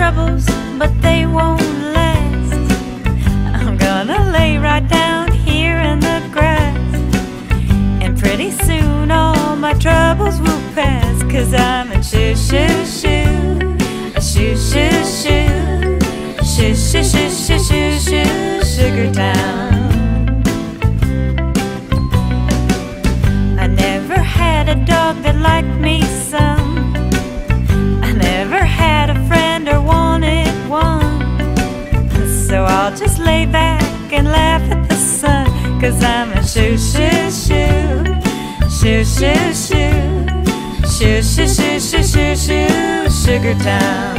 troubles, but they won't last. I'm gonna lay right down here in the grass, and pretty soon all my troubles will pass. 'Cause I'm in shoo shoo shoo, a shoo shoo shoo, shoo shoo shoo shoo shoo shoo, Sugar Town. I never had a dog that liked me some. I never had a friend or wanted one. So I'll just lay back and laugh at the sun. 'Cause I'm a shoo shoo shoo, shoo shoo shoo, shoo shoo shoo shoo shoo shoo, Sugar Town.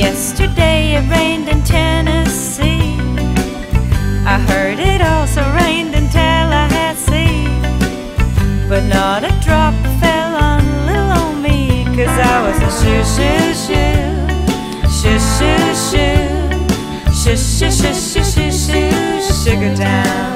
Yesterday it rained in Tennessee. I heard it also rained in Tallahassee, but not a drop fell on little old me. 'Cause I was a shoo shoo shoo, shoo shoo shoo, shoo shoo shoo shoo shoo, Sugar Town.